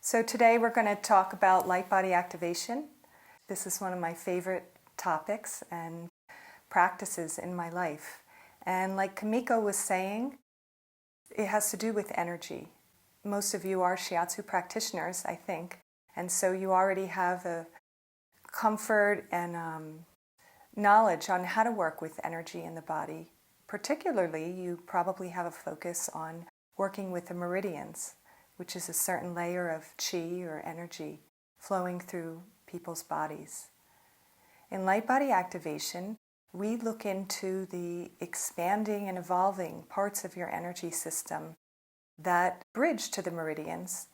So today we're going to talk about light body activation. This is one of my favorite topics and practices in my life. And like Kumiko was saying, it has to do with energy. Most of you are shiatsu practitioners, I think, and so you already have a comfort and knowledge on how to work with energy in the body. Particularly, you probably have a focus on working with the meridians, which is a certain layer of chi or energy flowing through people's bodies. In light body activation, we look into the expanding and evolving parts of your energy system that bridge to the meridians,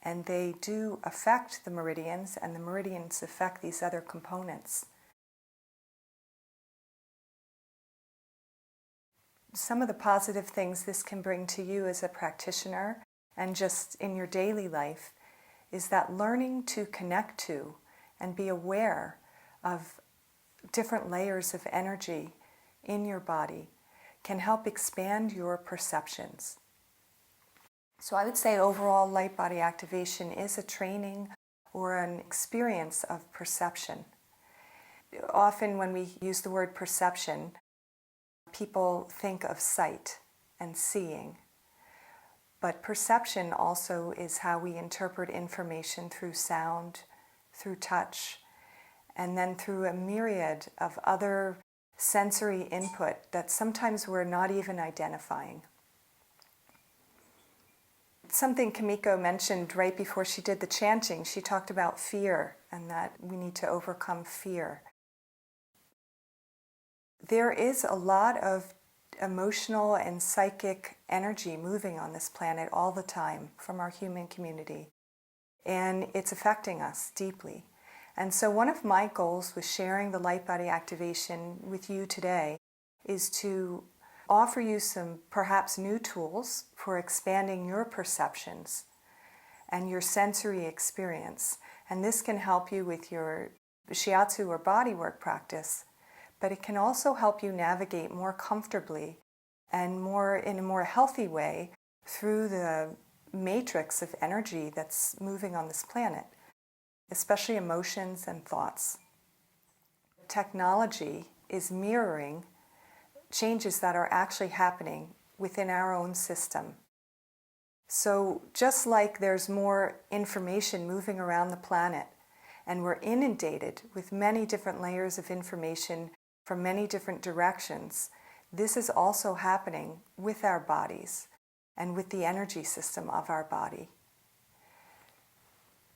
and they do affect the meridians, and the meridians affect these other components. Some of the positive things this can bring to you as a practitioner and just in your daily life is that learning to connect to and be aware of different layers of energy in your body can help expand your perceptions. So I would say overall light body activation is a training or an experience of perception. Often when we use the word perception, people think of sight and seeing. But perception also is how we interpret information through sound, through touch, and then through a myriad of other sensory input that sometimes we're not even identifying. Something Kumiko mentioned right before she did the chanting, she talked about fear and that we need to overcome fear. There is a lot of emotional and psychic energy moving on this planet all the time from our human community, and it's affecting us deeply. And so one of my goals with sharing the light body activation with you today is to offer you some perhaps new tools for expanding your perceptions and your sensory experience. And this can help you with your shiatsu or bodywork practice, but it can also help you navigate more comfortably and in a more healthy way through the matrix of energy that's moving on this planet, especially emotions and thoughts. Technology is mirroring changes that are actually happening within our own system. So just like there's more information moving around the planet, and we're inundated with many different layers of information from many different directions, this is also happening with our bodies and with the energy system of our body.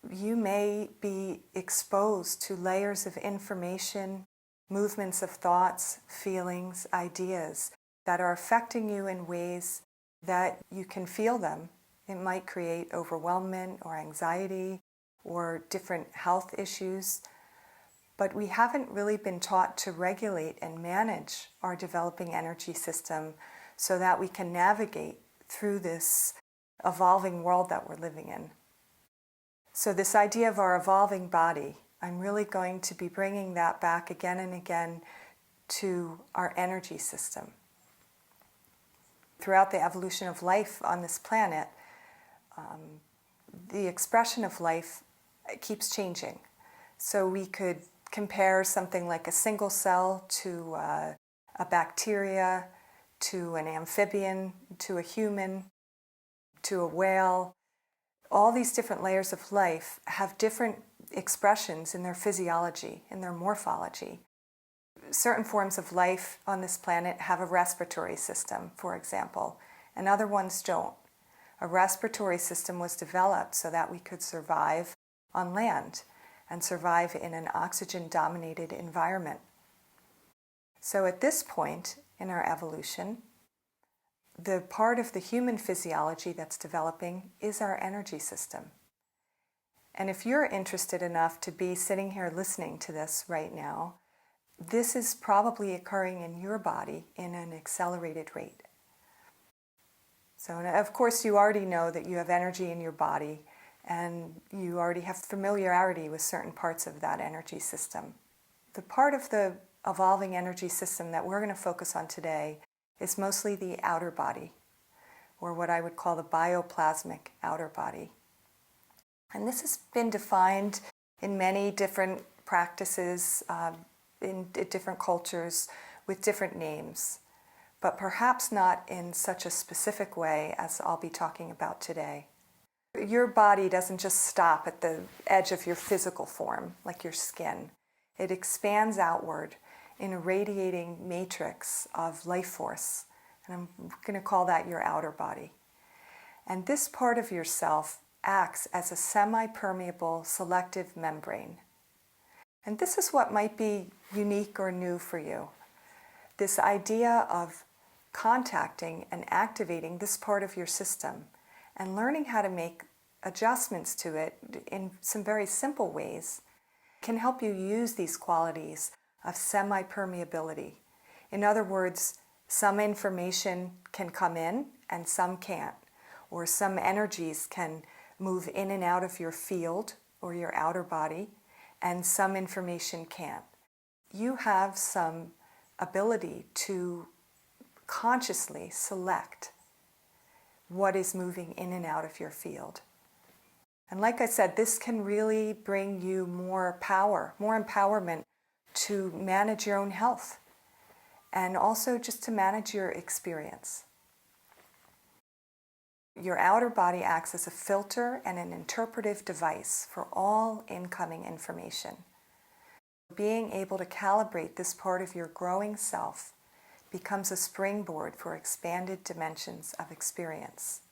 You may be exposed to layers of information, movements of thoughts, feelings, ideas that are affecting you in ways that you can feel them. It might create overwhelmment or anxiety or different health issues. But we haven't really been taught to regulate and manage our developing energy system so that we can navigate through this evolving world that we're living in. So this idea of our evolving body, I'm really going to be bringing that back again and again to our energy system. Throughout the evolution of life on this planet, the expression of life keeps changing. So we could compare something like a single cell to a bacteria, to an amphibian, to a human, to a whale. All these different layers of life have different expressions in their physiology, in their morphology. Certain forms of life on this planet have a respiratory system, for example, and other ones don't. A respiratory system was developed so that we could survive on land and survive in an oxygen-dominated environment. So at this point in our evolution, the part of the human physiology that's developing is our energy system. And if you're interested enough to be sitting here listening to this right now, this is probably occurring in your body in an accelerated rate. So of course you already know that you have energy in your body, and you already have familiarity with certain parts of that energy system. The part of the evolving energy system that we're going to focus on today is mostly the outer body, or what I would call the bioplasmic outer body. And this has been defined in many different practices, in different cultures, with different names, but perhaps not in such a specific way as I'll be talking about today. Your body doesn't just stop at the edge of your physical form, like your skin. It expands outward in a radiating matrix of life force, and I'm going to call that your outer body. And this part of yourself acts as a semi-permeable selective membrane. And this is what might be unique or new for you. This idea of contacting and activating this part of your system and learning how to make adjustments to it in some very simple ways can help you use these qualities of semi-permeability. In other words, some information can come in and some can't, or some energies can move in and out of your field or your outer body, and some information can't. You have some ability to consciously select what is moving in and out of your field. And like I said, this can really bring you more power, more empowerment to manage your own health, and also just to manage your experience. Your outer body acts as a filter and an interpretive device for all incoming information. Being able to calibrate this part of your growing self becomes a springboard for expanded dimensions of experience.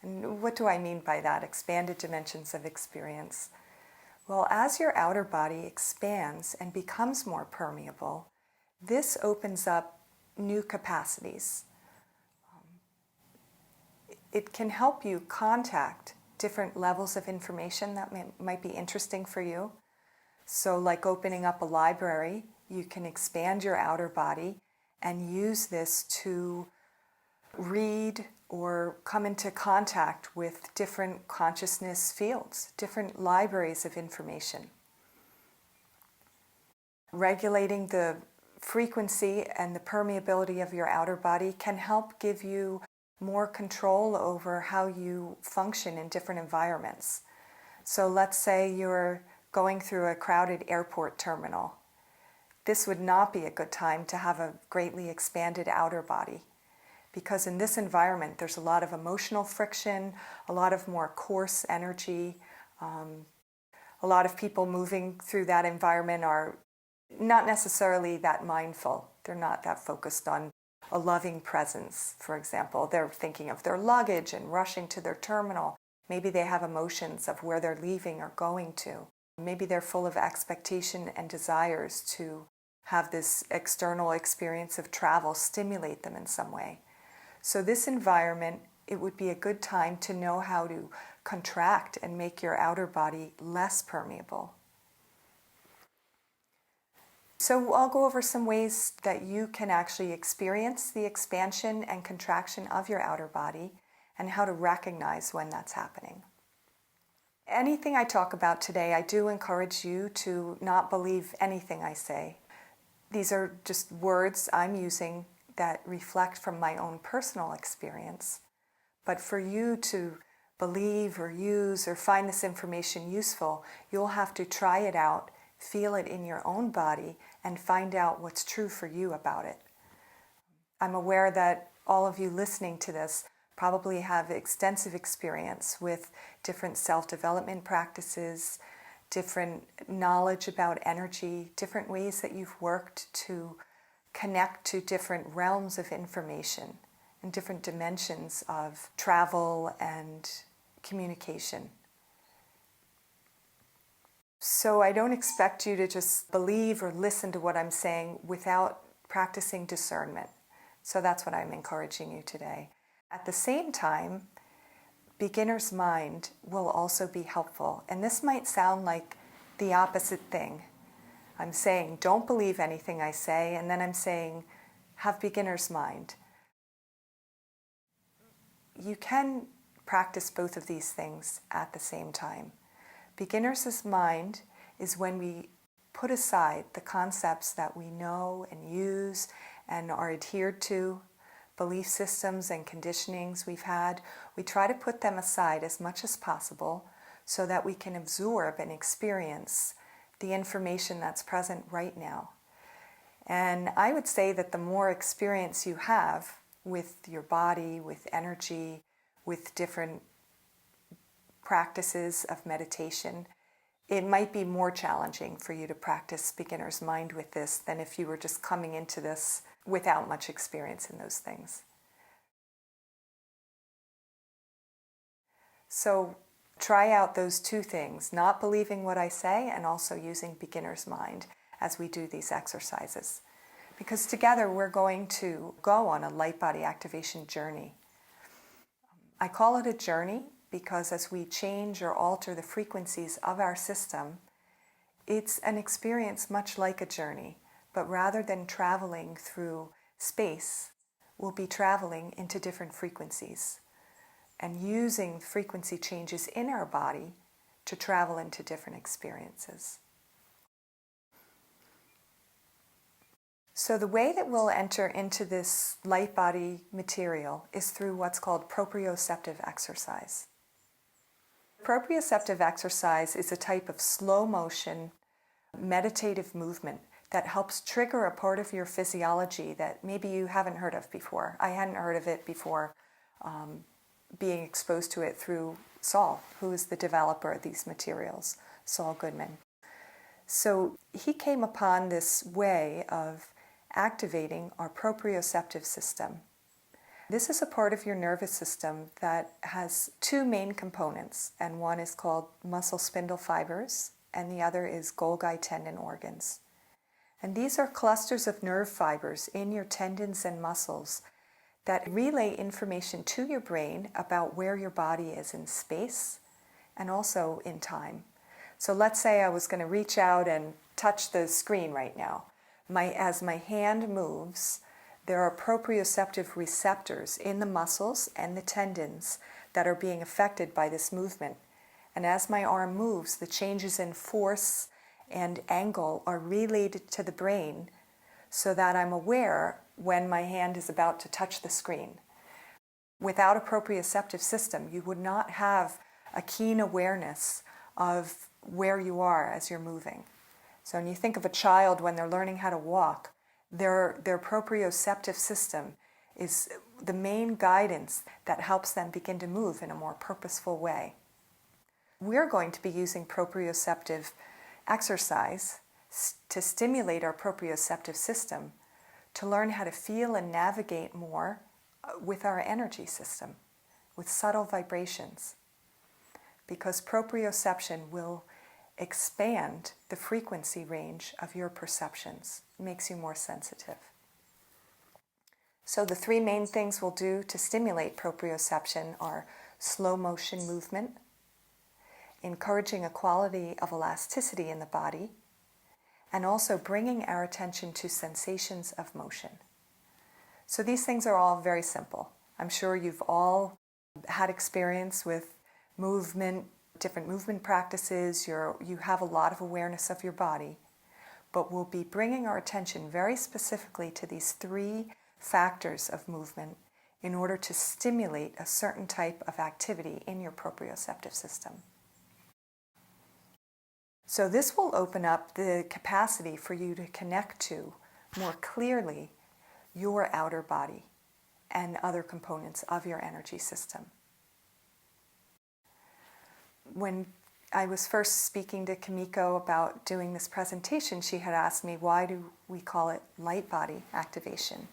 And what do I mean by that, expanded dimensions of experience? Well, as your outer body expands and becomes more permeable, this opens up new capacities. It can help you contact different levels of information that might be interesting for you. So like opening up a library, you can expand your outer body and use this to read or come into contact with different consciousness fields, different libraries of information. Regulating the frequency and the permeability of your outer body can help give you more control over how you function in different environments. So let's say you're going through a crowded airport terminal. This would not be a good time to have a greatly expanded outer body, because in this environment there's a lot of emotional friction, a lot of more coarse energy. A lot of people moving through that environment are not necessarily that mindful. They're not that focused on a loving presence, for example. They're thinking of their luggage and rushing to their terminal. Maybe they have emotions of where they're leaving or going to. Maybe they're full of expectation and desires to have this external experience of travel stimulate them in some way. So this environment, it would be a good time to know how to contract and make your outer body less permeable. So I'll go over some ways that you can actually experience the expansion and contraction of your outer body and how to recognize when that's happening. Anything I talk about today, I do encourage you to not believe anything I say. These are just words I'm using that reflect from my own personal experience. But for you to believe or use or find this information useful, you'll have to try it out, feel it in your own body, and find out what's true for you about it. I'm aware that all of you listening to this probably have extensive experience with different self-development practices, different knowledge about energy, different ways that you've worked to connect to different realms of information and different dimensions of travel and communication. So I don't expect you to just believe or listen to what I'm saying without practicing discernment. So that's what I'm encouraging you today. At the same time, beginner's mind will also be helpful. And this might sound like the opposite thing. I'm saying don't believe anything I say, and then I'm saying have beginner's mind. You can practice both of these things at the same time. Beginner's mind is when we put aside the concepts that we know and use and are adhered to, belief systems and conditionings we've had. We try to put them aside as much as possible so that we can absorb and experience the information that's present right now. And I would say that the more experience you have with your body, with energy, with different practices of meditation, it might be more challenging for you to practice beginner's mind with this than if you were just coming into this without much experience in those things. So try out those two things, not believing what I say and also using beginner's mind as we do these exercises. Because together we're going to go on a light body activation journey. I call it a journey because as we change or alter the frequencies of our system, it's an experience much like a journey, but rather than traveling through space, we'll be traveling into different frequencies and using frequency changes in our body to travel into different experiences. So the way that we'll enter into this light body material is through what's called proprioceptive exercise. Proprioceptive exercise is a type of slow motion meditative movement that helps trigger a part of your physiology that maybe you haven't heard of before. I hadn't heard of it before being exposed to it through Saul, who is the developer of these materials, Saul Goodman. So he came upon this way of activating our proprioceptive system. This is a part of your nervous system that has two main components, and one is called muscle spindle fibers, and the other is Golgi tendon organs. And these are clusters of nerve fibers in your tendons and muscles that relay information to your brain about where your body is in space and also in time. So let's say I was going to reach out and touch the screen right now. As my hand moves, there are proprioceptive receptors in the muscles and the tendons that are being affected by this movement. And as my arm moves, the changes in force and angle are relayed to the brain so that I'm aware when my hand is about to touch the screen. Without a proprioceptive system, you would not have a keen awareness of where you are as you're moving. So when you think of a child when they're learning how to walk, their proprioceptive system is the main guidance that helps them begin to move in a more purposeful way. We're going to be using proprioceptive exercise to stimulate our proprioceptive system to learn how to feel and navigate more with our energy system, with subtle vibrations. Because proprioception will expand the frequency range of your perceptions. It makes you more sensitive. So the three main things we'll do to stimulate proprioception are slow motion movement, encouraging a quality of elasticity in the body, and also bringing our attention to sensations of motion. So these things are all very simple. I'm sure you've all had experience with movement, different movement practices. You have a lot of awareness of your body, but we'll be bringing our attention very specifically to these three factors of movement in order to stimulate a certain type of activity in your proprioceptive system. So this will open up the capacity for you to connect to more clearly your outer body and other components of your energy system. When I was first speaking to Kumiko about doing this presentation, she had asked me, why do we call it light body activation?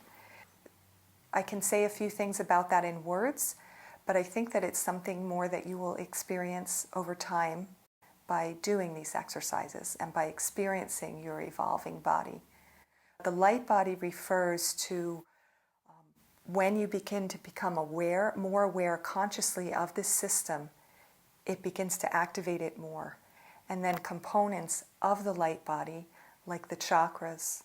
I can say a few things about that in words, but I think that it's something more that you will experience over time by doing these exercises and by experiencing your evolving body. The light body refers to when you begin to become aware, more aware consciously of this system, it begins to activate it more. And then components of the light body, like the chakras,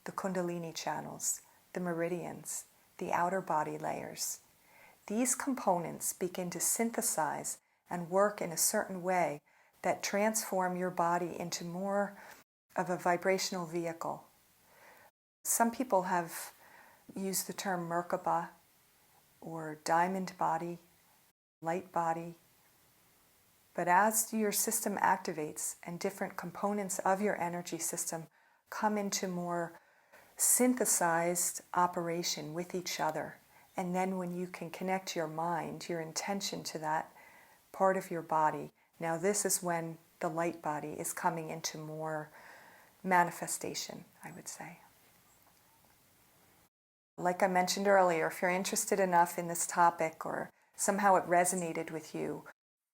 the kundalini channels, the meridians, the outer body layers, these components begin to synthesize and work in a certain way that transform your body into more of a vibrational vehicle. Some people have used the term Merkaba or diamond body, light body. But as your system activates and different components of your energy system come into more synthesized operation with each other, and then when you can connect your mind, your intention to that part of your body, now this is when the light body is coming into more manifestation, I would say. Like I mentioned earlier, if you're interested enough in this topic or somehow it resonated with you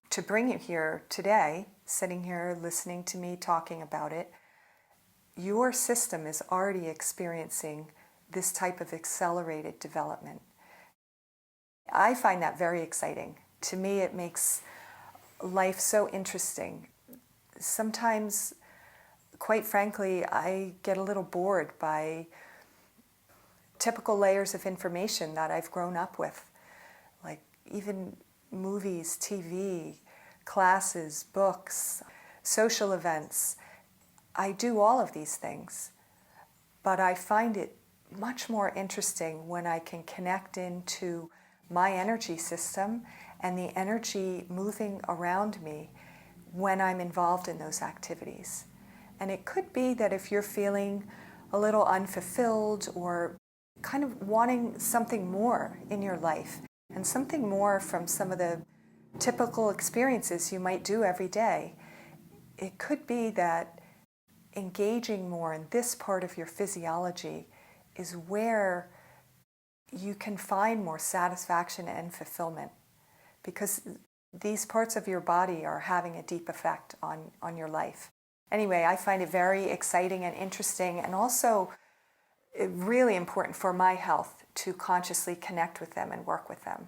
to bring you here today, sitting here listening to me talking about it, your system is already experiencing this type of accelerated development. I find that very exciting. To me, it makes life so interesting. Sometimes, quite frankly, I get a little bored by typical layers of information that I've grown up with, like even movies, TV, classes, books, social events. I do all of these things, but I find it much more interesting when I can connect into my energy system and the energy moving around me when I'm involved in those activities. And it could be that if you're feeling a little unfulfilled or kind of wanting something more in your life and something more from some of the typical experiences you might do every day, it could be that engaging more in this part of your physiology is where you can find more satisfaction and fulfillment, because these parts of your body are having a deep effect on your life. Anyway, I find it very exciting and interesting, and also really important for my health to consciously connect with them and work with them.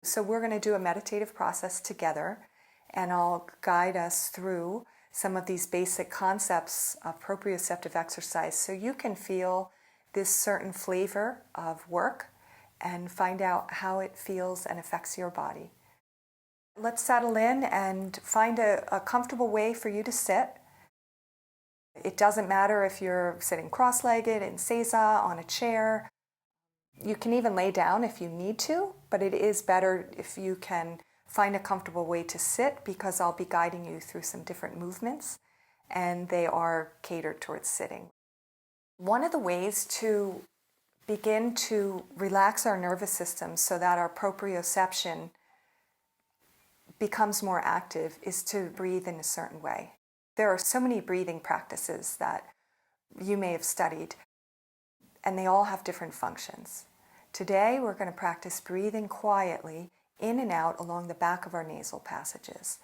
So we're going to do a meditative process together, and I'll guide us through some of these basic concepts of proprioceptive exercise so you can feel this certain flavor of work and find out how it feels and affects your body. Let's settle in and find a comfortable way for you to sit. It doesn't matter if you're sitting cross-legged in seiza, on a chair. You can even lay down if you need to, but it is better if you can find a comfortable way to sit, because I'll be guiding you through some different movements, and they are catered towards sitting. One of the ways to begin to relax our nervous system so that our proprioception becomes more active is to breathe in a certain way. There are so many breathing practices that you may have studied, and they all have different functions. Today we're going to practice breathing quietly in and out along the back of our nasal passages.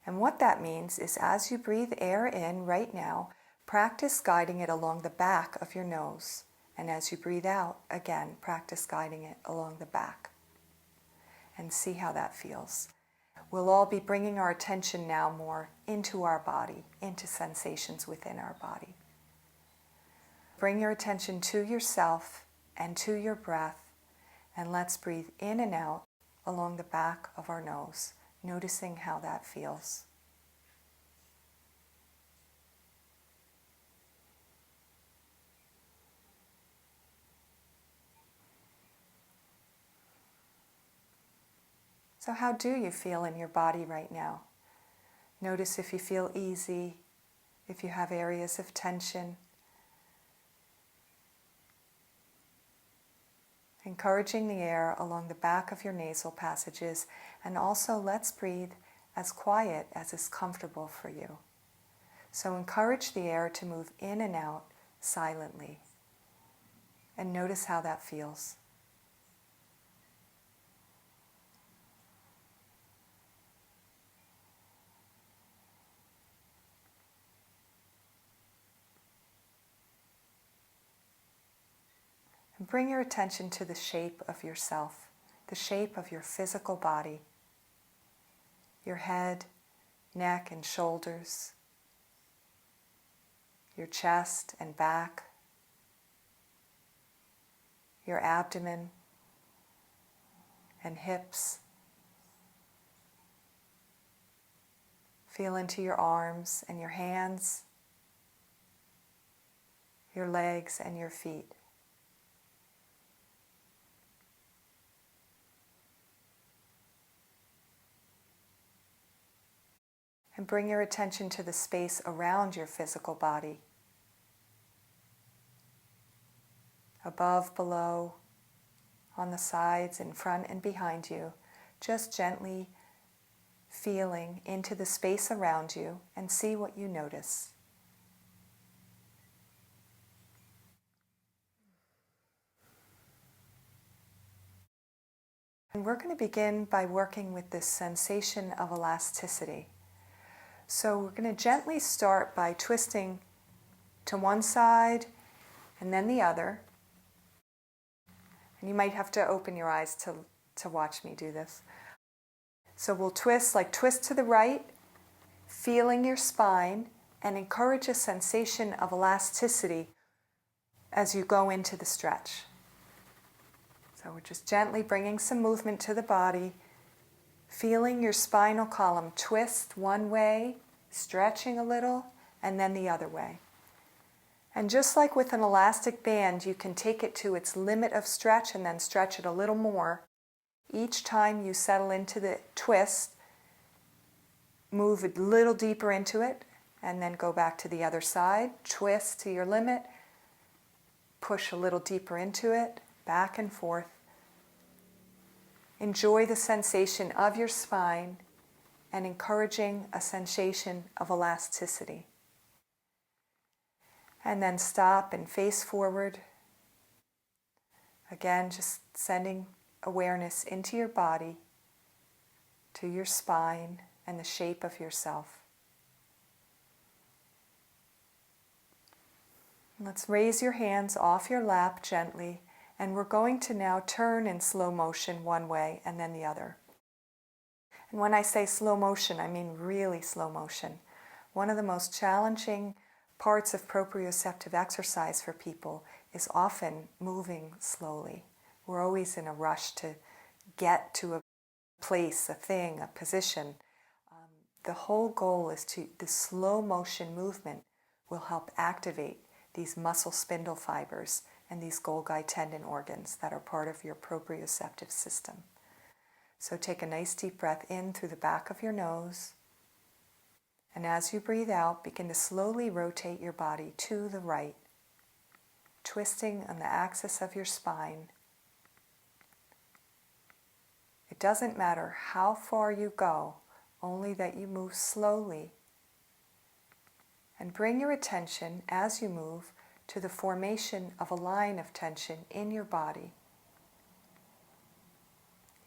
And what that means is, as you breathe air in right now, practice guiding it along the back of your nose. And as you breathe out, again, practice guiding it along the back. And see how that feels. We'll all be bringing our attention now more into our body, into sensations within our body. Bring your attention to yourself and to your breath, and let's breathe in and out along the back of our nose, noticing how that feels. So how do you feel in your body right now? Notice if you feel easy, if you have areas of tension. Encouraging the air along the back of your nasal passages, and also let's breathe as quiet as is comfortable for you. So encourage the air to move in and out silently, and notice how that feels. And bring your attention to the shape of yourself, the shape of your physical body, your head, neck, and shoulders, your chest and back, your abdomen and hips. Feel into your arms and your hands, your legs and your feet. And bring your attention to the space around your physical body. Above, below, on the sides, in front and behind you. Just gently feeling into the space around you and see what you notice. And we're going to begin by working with this sensation of elasticity. So we're going to gently start by twisting to one side and then the other. And you might have to open your eyes to watch me do this. So we'll twist to the right, feeling your spine, and encourage a sensation of elasticity as you go into the stretch. So we're just gently bringing some movement to the body, feeling your spinal column twist one way, stretching a little, and then the other way. And just like with an elastic band, you can take it to its limit of stretch and then stretch it a little more. Each time you settle into the twist, move a little deeper into it, and then go back to the other side, twist to your limit, push a little deeper into it, back and forth. Enjoy the sensation of your spine and encouraging a sensation of elasticity. And then stop and face forward. Again, just sending awareness into your body, to your spine and the shape of yourself. Let's raise your hands off your lap gently, and we're going to now turn in slow motion one way and then the other. And when I say slow motion, I mean really slow motion. One of the most challenging parts of proprioceptive exercise for people is often moving slowly. We're always in a rush to get to a place, a thing, a position. The whole goal is the slow motion movement will help activate these muscle spindle fibers and these Golgi tendon organs that are part of your proprioceptive system. So take a nice deep breath in through the back of your nose. And as you breathe out, begin to slowly rotate your body to the right, twisting on the axis of your spine. It doesn't matter how far you go, only that you move slowly. And bring your attention, as you move, to the formation of a line of tension in your body.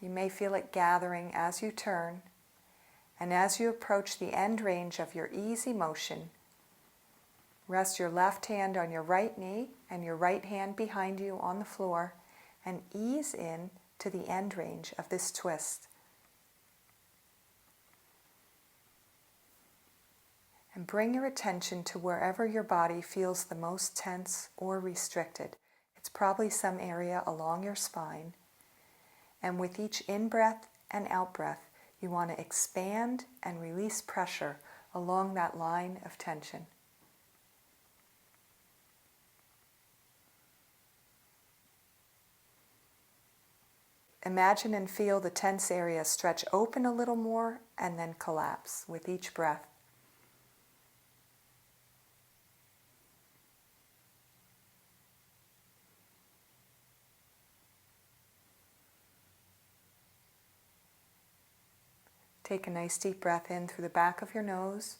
You may feel it gathering as you turn, and as you approach the end range of your easy motion, rest your left hand on your right knee and your right hand behind you on the floor, and ease in to the end range of this twist. And bring your attention to wherever your body feels the most tense or restricted. It's probably some area along your spine. And with each in-breath and out-breath, you want to expand and release pressure along that line of tension. Imagine and feel the tense area stretch open a little more and then collapse with each breath. Take a nice deep breath in through the back of your nose.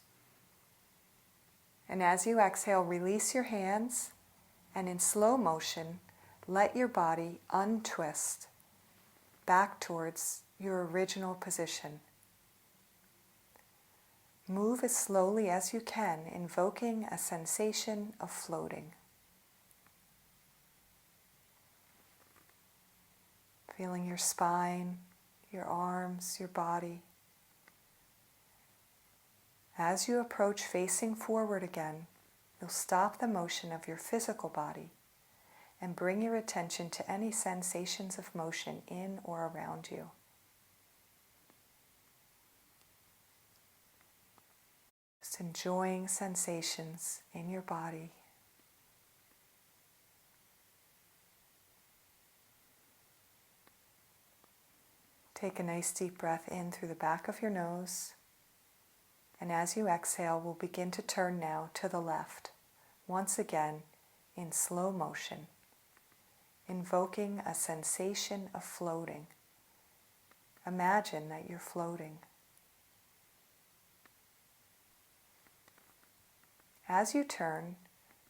And as you exhale, release your hands, and in slow motion, let your body untwist back towards your original position. Move as slowly as you can, invoking a sensation of floating. Feeling your spine, your arms, your body. As you approach facing forward again, you'll stop the motion of your physical body and bring your attention to any sensations of motion in or around you. Just enjoying sensations in your body. Take a nice deep breath in through the back of your nose. And as you exhale, we'll begin to turn now to the left, once again in slow motion, invoking a sensation of floating. Imagine that you're floating. As you turn,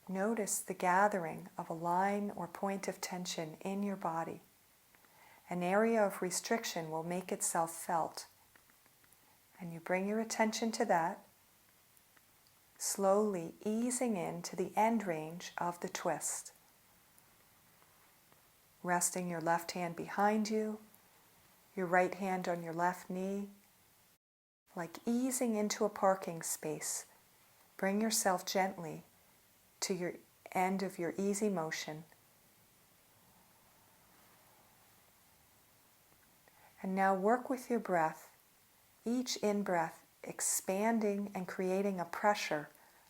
notice the gathering of a line or point of tension in your body. An area of restriction will make itself felt, and you bring your attention to that, slowly easing into the end range of the twist. Resting your left hand behind you, your right hand on your left knee, like easing into a parking space. Bring yourself gently to your end of your easy motion. And now work with your breath, each in-breath expanding and creating a pressure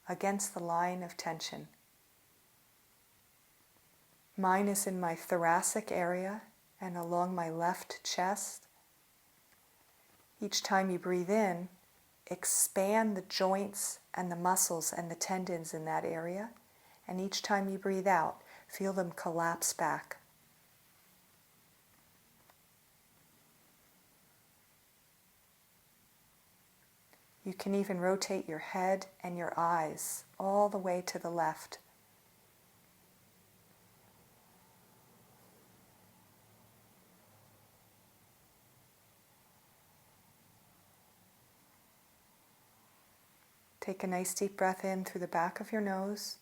against the line of tension. Mine is in my thoracic area and along my left chest. Each time you breathe in, expand the joints and the muscles and the tendons in that area. And each time you breathe out, feel them collapse back. You can even rotate your head and your eyes all the way to the left. Take a nice deep breath in through the back of your nose.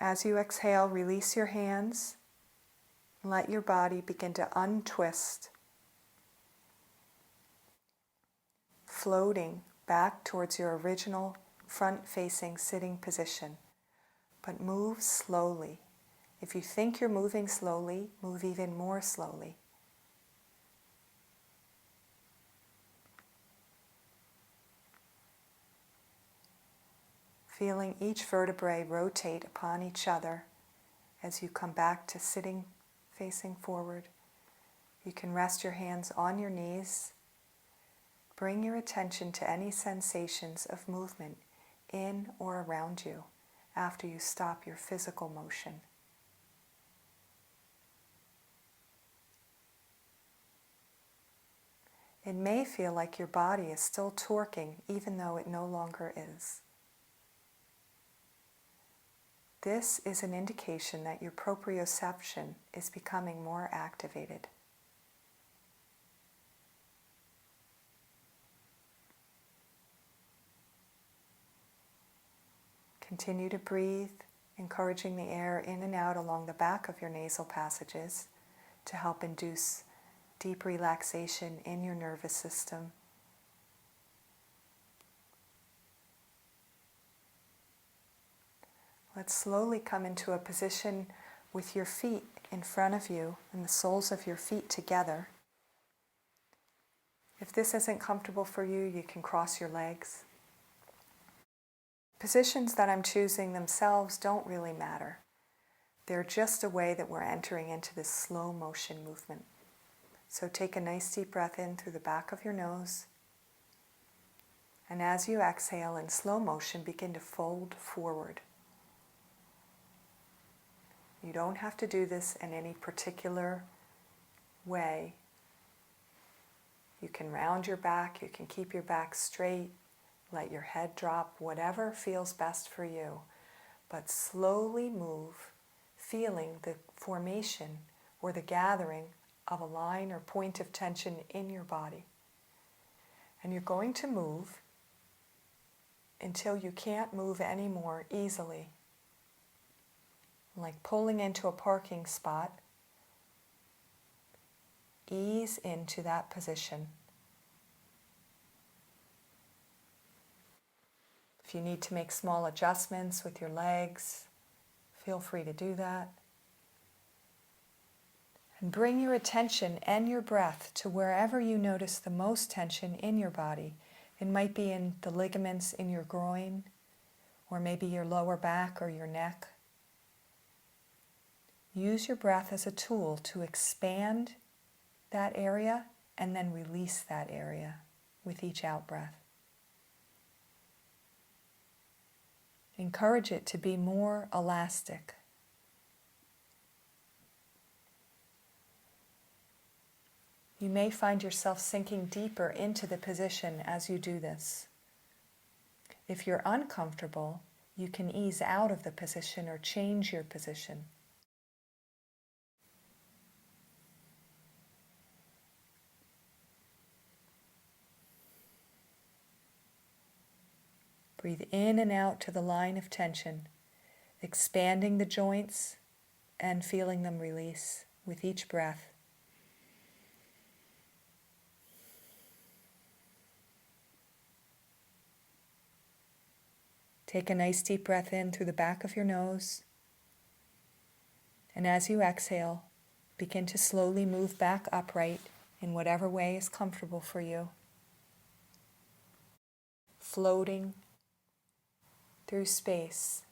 As you exhale, release your hands and let your body begin to untwist, floating back towards your original front-facing sitting position. But move slowly. If you think you're moving slowly, move even more slowly. Feeling each vertebrae rotate upon each other as you come back to sitting facing forward. You can rest your hands on your knees. Bring your attention to any sensations of movement in or around you after you stop your physical motion. It may feel like your body is still torquing even though it no longer is. This is an indication that your proprioception is becoming more activated. Continue to breathe, encouraging the air in and out along the back of your nasal passages to help induce deep relaxation in your nervous system. Let's slowly come into a position with your feet in front of you and the soles of your feet together. If this isn't comfortable for you, you can cross your legs. Positions that I'm choosing themselves don't really matter. They're just a way that we're entering into this slow motion movement. So take a nice deep breath in through the back of your nose. And as you exhale in slow motion, begin to fold forward. You don't have to do this in any particular way. You can round your back, you can keep your back straight, let your head drop, whatever feels best for you. But slowly move, feeling the formation or the gathering of a line or point of tension in your body. And you're going to move until you can't move anymore easily. Like pulling into a parking spot, ease into that position. If you need to make small adjustments with your legs, feel free to do that. And bring your attention and your breath to wherever you notice the most tension in your body. It might be in the ligaments in your groin, or maybe your lower back or your neck. Use your breath as a tool to expand that area and then release that area. with each out-breath. Encourage it to be more elastic. You may find yourself sinking deeper into the position as you do this. If you're uncomfortable, you can ease out of the position or change your position. Breathe in and out to the line of tension, expanding the joints and feeling them release with each breath. Take a nice deep breath in through the back of your nose. And as you exhale, begin to slowly move back upright in whatever way is comfortable for you. Floating through space.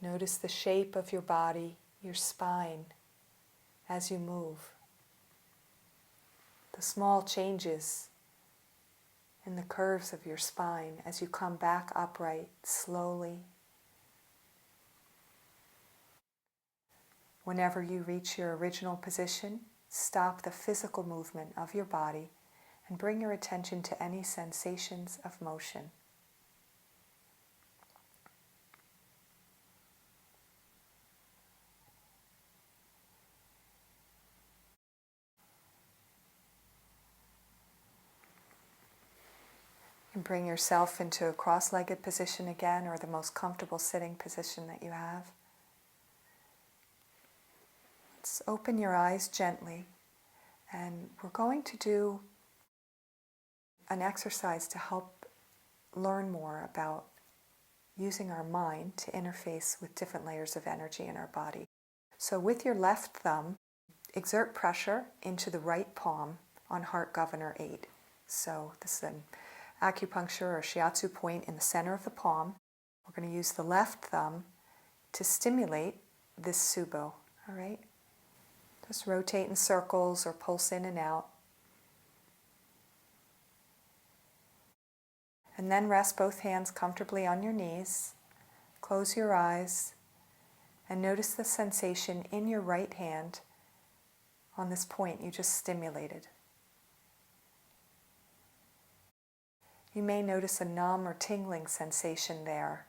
Notice the shape of your body, your spine, as you move. The small changes in the curves of your spine as you come back upright slowly. Whenever you reach your original position, stop the physical movement of your body and bring your attention to any sensations of motion. And bring yourself into a cross-legged position again, or the most comfortable sitting position that you have. Let's open your eyes gently, and we're going to do an exercise to help learn more about using our mind to interface with different layers of energy in our body. So with your left thumb, exert pressure into the right palm on Heart Governor 8. So this is an acupuncture or shiatsu point in the center of the palm. We're going to use the left thumb to stimulate this tsubo. All right? Just rotate in circles or pulse in and out. And then rest both hands comfortably on your knees. Close your eyes and notice the sensation in your right hand on this point you just stimulated. You may notice a numb or tingling sensation there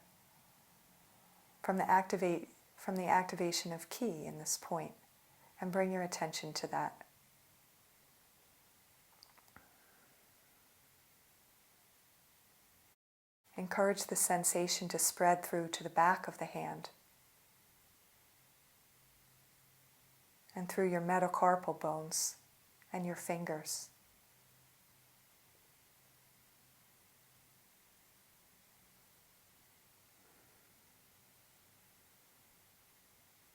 from the activation of ki in this point, and bring your attention to that. Encourage the sensation to spread through to the back of the hand and through your metacarpal bones and your fingers.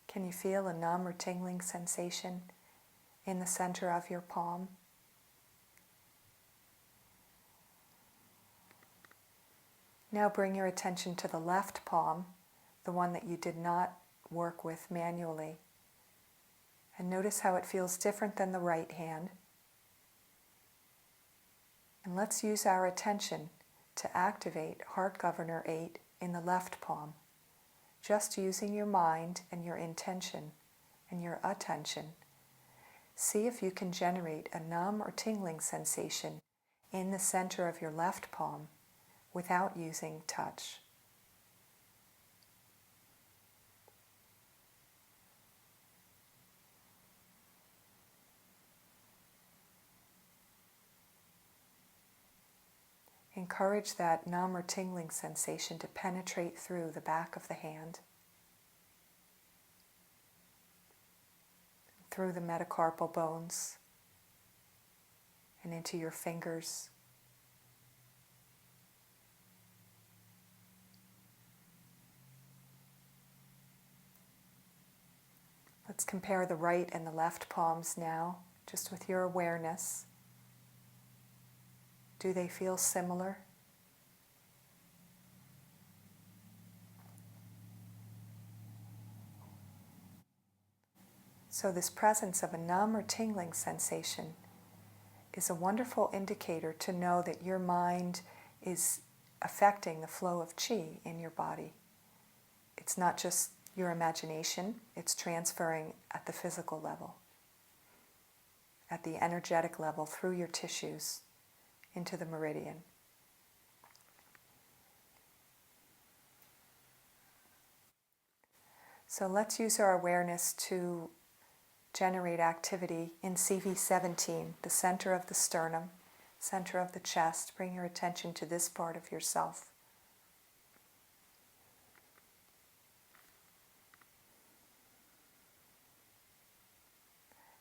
Can you feel a numb or tingling sensation in the center of your palm? Now bring your attention to the left palm, the one that you did not work with manually, and notice how it feels different than the right hand. And let's use our attention to activate Heart Governor 8 in the left palm, just using your mind and your intention and your attention. See if you can generate a numb or tingling sensation in the center of your left palm without using touch. Encourage that numb or tingling sensation to penetrate through the back of the hand, through the metacarpal bones, and into your fingers. Let's compare the right and the left palms now, just with your awareness. Do they feel similar? So this presence of a numb or tingling sensation is a wonderful indicator to know that your mind is affecting the flow of qi in your body. It's not just your imagination, it's transferring at the physical level, at the energetic level through your tissues into the meridian. So let's use our awareness to generate activity in CV17, the center of the sternum, center of the chest. Bring your attention to this part of yourself.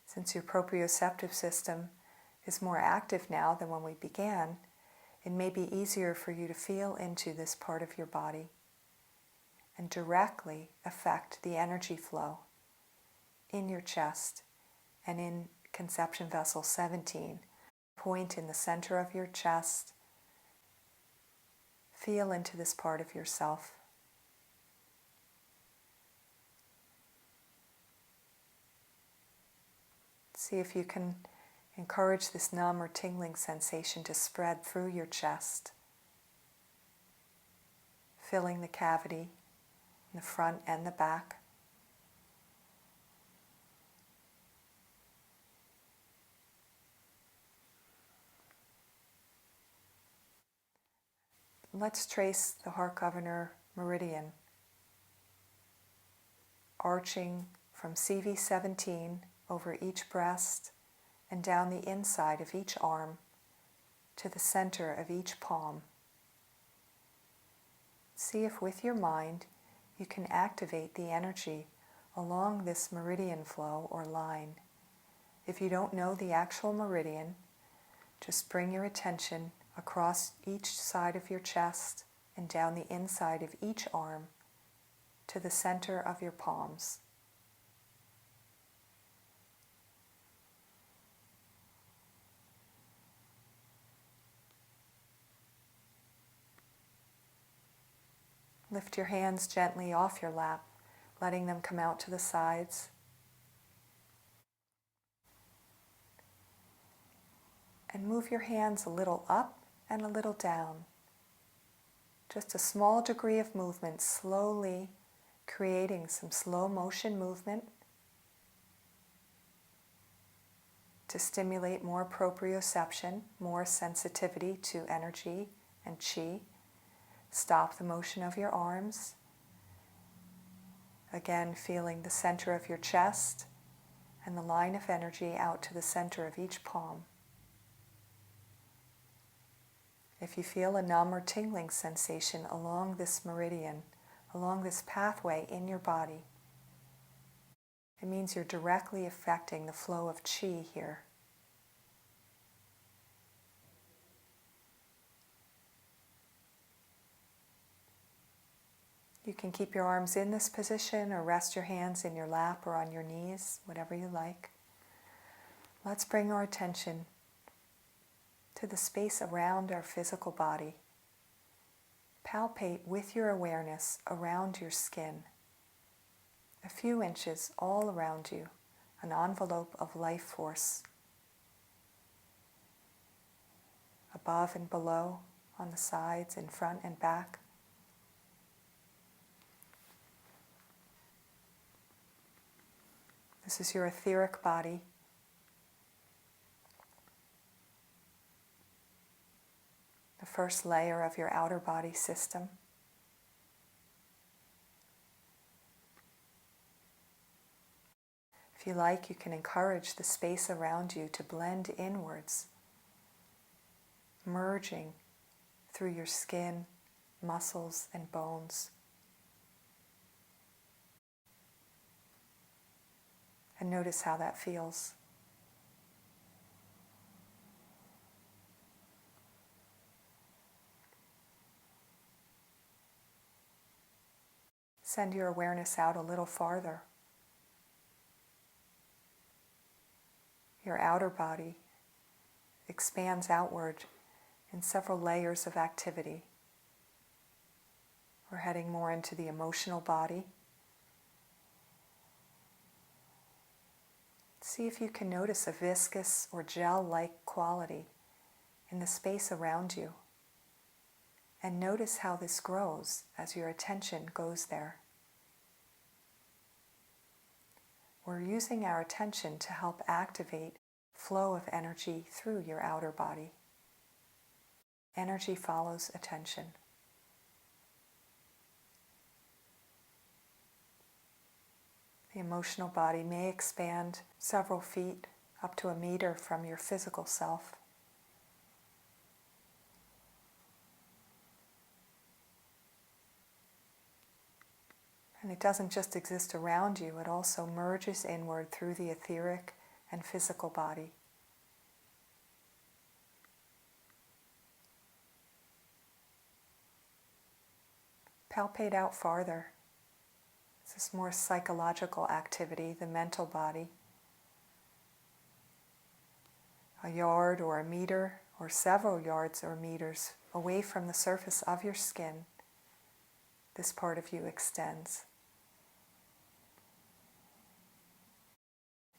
Since your proprioceptive system is more active now than when we began, it may be easier for you to feel into this part of your body and directly affect the energy flow in your chest and in conception vessel 17. Point in the center of your chest. Feel into this part of yourself. See if you can encourage this numb or tingling sensation to spread through your chest, filling the cavity in the front and the back. Let's trace the heart governor meridian, arching from CV17 over each breast and down the inside of each arm to the center of each palm. See if with your mind you can activate the energy along this meridian flow or line. If you don't know the actual meridian, just bring your attention across each side of your chest and down the inside of each arm to the center of your palms. Lift your hands gently off your lap, letting them come out to the sides. And move your hands a little up and a little down. Just a small degree of movement, slowly creating some slow motion movement to stimulate more proprioception, more sensitivity to energy and qi. Stop the motion of your arms. Again, feeling the center of your chest and the line of energy out to the center of each palm. If you feel a numb or tingling sensation along this meridian, along this pathway in your body, it means you're directly affecting the flow of qi here. You can keep your arms in this position or rest your hands in your lap or on your knees, whatever you like. Let's bring our attention to the space around our physical body. Palpate with your awareness around your skin, a few inches all around you, an envelope of life force, above and below, on the sides, in front and back. This is your etheric body. The first layer of your outer body system. If you like, you can encourage the space around you to blend inwards, merging through your skin, muscles, and bones. And notice how that feels. Send your awareness out a little farther. Your outer body expands outward in several layers of activity. We're heading more into the emotional body. See if you can notice a viscous or gel-like quality in the space around you. And notice how this grows as your attention goes there. We're using our attention to help activate flow of energy through your outer body. Energy follows attention. The emotional body may expand several feet, up to 1 meter from your physical self. And it doesn't just exist around you, it also merges inward through the etheric and physical body. Palpate out farther. This is more psychological activity, the mental body. 1 yard or 1 meter or several yards or meters away from the surface of your skin, this part of you extends.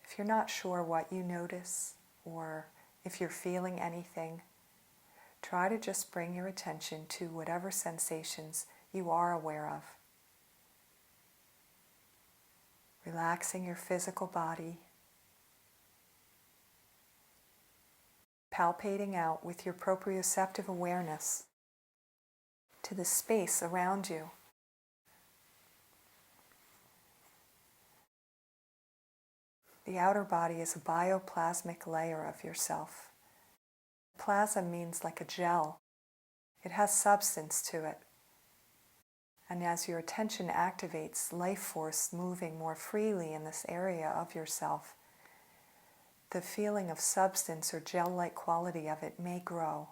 If you're not sure what you notice or if you're feeling anything, try to just bring your attention to whatever sensations you are aware of. Relaxing your physical body, palpating out with your proprioceptive awareness to the space around you. The outer body is a bioplasmic layer of yourself. Plasm means like a gel. It has substance to it. And as your attention activates life force moving more freely in this area of yourself, the feeling of substance or gel-like quality of it may grow.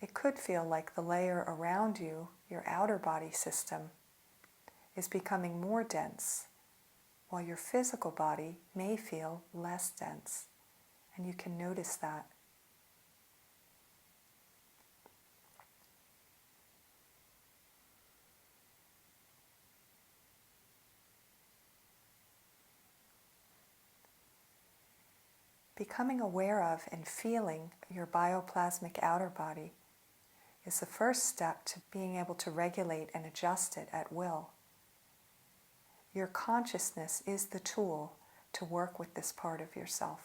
It could feel like the layer around you, your outer body system, is becoming more dense, while your physical body may feel less dense, and you can notice that. Becoming aware of and feeling your bioplasmic outer body is the first step to being able to regulate and adjust it at will. Your consciousness is the tool to work with this part of yourself.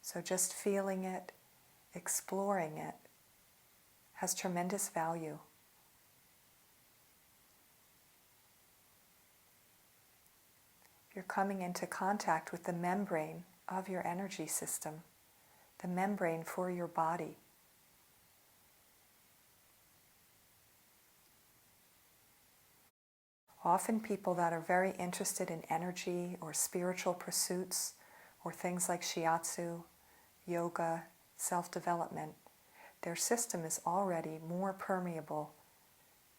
So just feeling it, exploring it, has tremendous value. You're coming into contact with the membrane of your energy system, the membrane for your body. Often people that are very interested in energy or spiritual pursuits or things like shiatsu, yoga, self-development, their system is already more permeable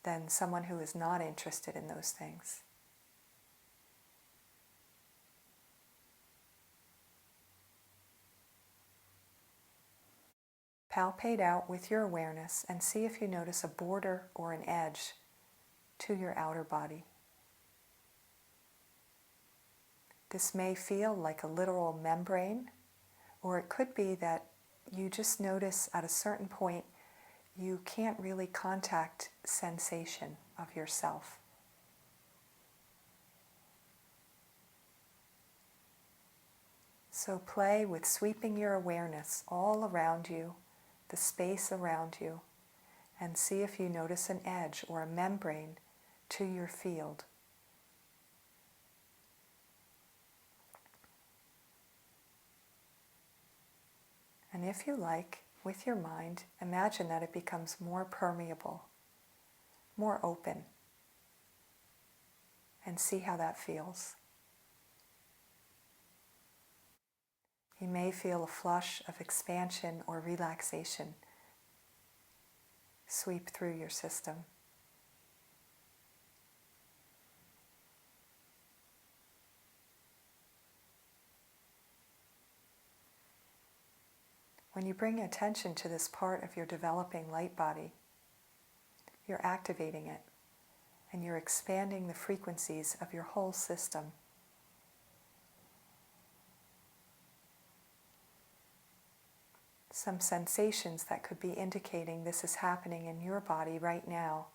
than someone who is not interested in those things. Palpate out with your awareness and see if you notice a border or an edge to your outer body. This may feel like a literal membrane, or it could be that you just notice at a certain point you can't really contact sensation of yourself. So play with sweeping your awareness all around you, the space around you, and see if you notice an edge or a membrane to your field. And if you like, with your mind, imagine that it becomes more permeable, more open, and see how that feels. You may feel a flush of expansion or relaxation sweep through your system. When you bring attention to this part of your developing light body, you're activating it, and you're expanding the frequencies of your whole system. Some sensations that could be indicating this is happening in your body right now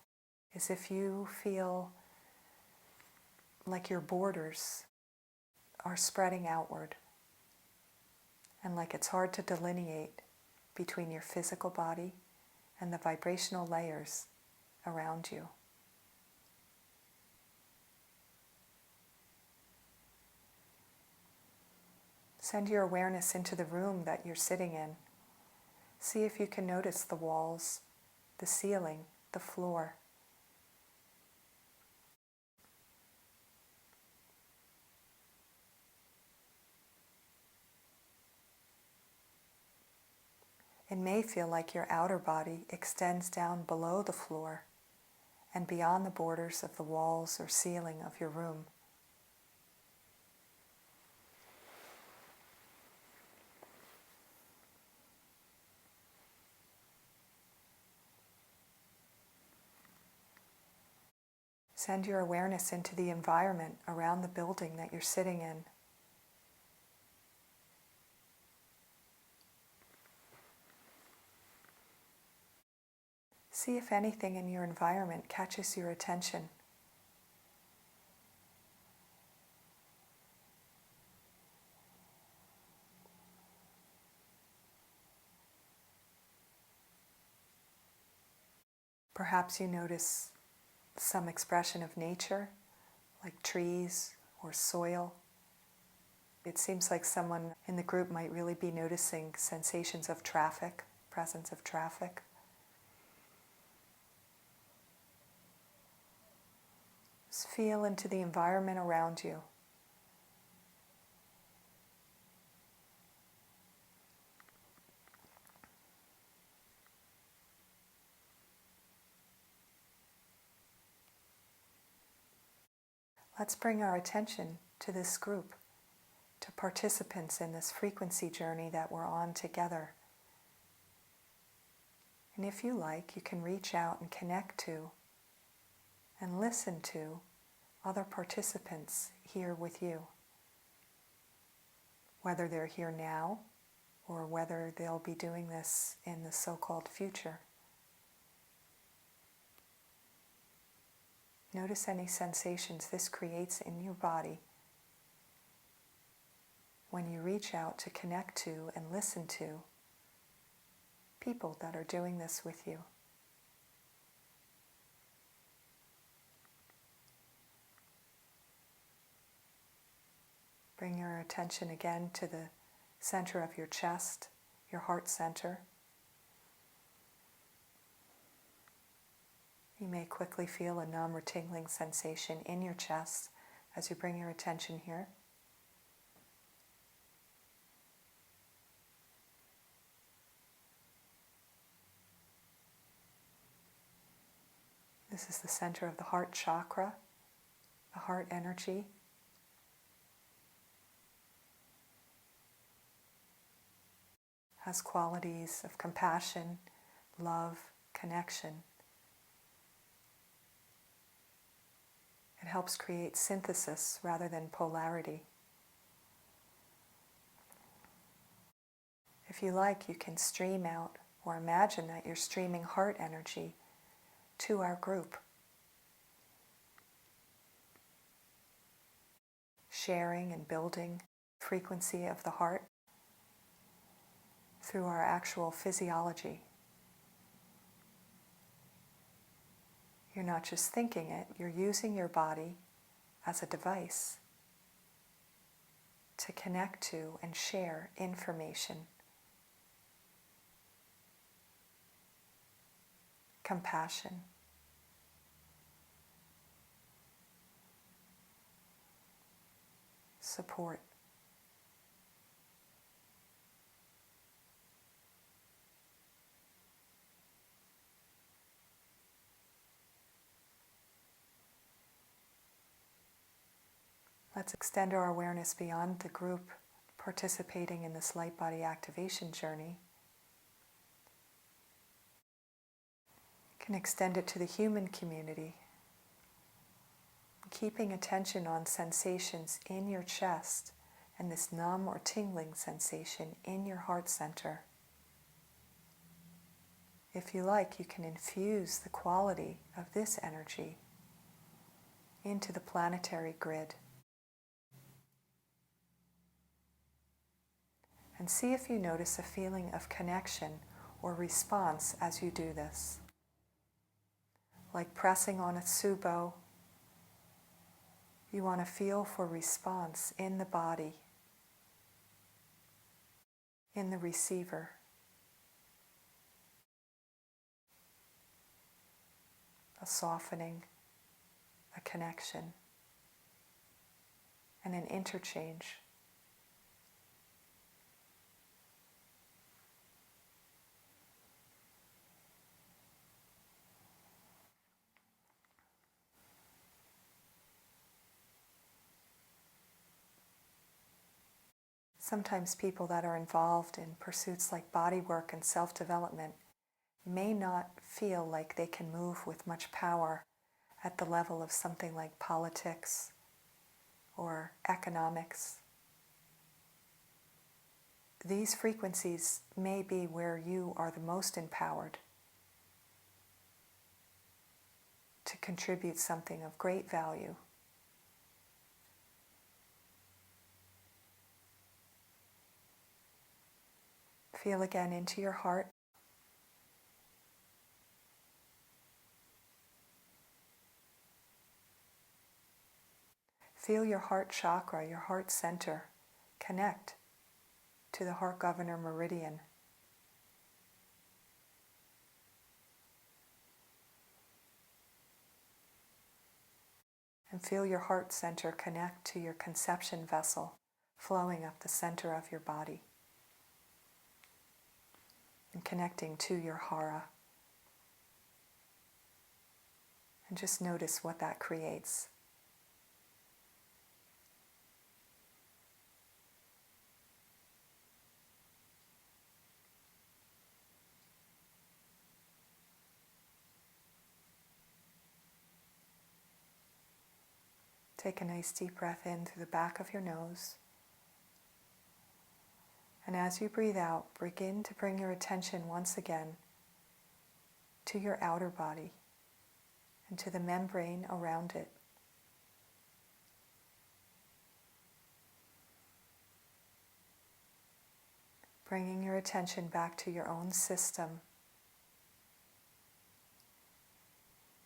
is if you feel like your borders are spreading outward and like it's hard to delineate between your physical body and the vibrational layers around you. Send your awareness into the room that you're sitting in. See if you can notice the walls, the ceiling, the floor. It may feel like your outer body extends down below the floor and beyond the borders of the walls or ceiling of your room. Send your awareness into the environment around the building that you're sitting in. See if anything in your environment catches your attention. Perhaps you notice some expression of nature, like trees or soil. It seems like someone in the group might really be noticing sensations of traffic, presence of traffic. Just feel into the environment around you. Let's bring our attention to this group, to participants in this frequency journey that we're on together. And if you like, you can reach out and connect to and listen to other participants here with you, whether they're here now or whether they'll be doing this in the so-called future. Notice any sensations this creates in your body when you reach out to connect to and listen to people that are doing this with you. Bring your attention again to the center of your chest, your heart center. You may quickly feel a numb or tingling sensation in your chest as you bring your attention here. This is the center of the heart chakra, the heart energy. Has qualities of compassion, love, connection. It helps create synthesis rather than polarity. If you like, you can stream out or imagine that you're streaming heart energy to our group, sharing and building the frequency of the heart through our actual physiology. You're not just thinking it, you're using your body as a device to connect to and share information, compassion, support. Let's extend our awareness beyond the group participating in this light body activation journey. You can extend it to the human community. Keeping attention on sensations in your chest and this numb or tingling sensation in your heart center. If you like, you can infuse the quality of this energy into the planetary grid. And see if you notice a feeling of connection or response as you do this. Like pressing on a tsubo, you want to feel for response in the body, in the receiver. A softening, a connection, and an interchange. Sometimes people that are involved in pursuits like body work and self-development may not feel like they can move with much power at the level of something like politics or economics. These frequencies may be where you are the most empowered to contribute something of great value. Feel again into your heart. Feel your heart chakra, your heart center, connect to the heart governor meridian. And feel your heart center connect to your conception vessel, flowing up the center of your body. And connecting to your hara. And just notice what that creates. Take a nice deep breath in through the back of your nose. And as you breathe out, begin to bring your attention once again to your outer body and to the membrane around it. Bringing your attention back to your own system,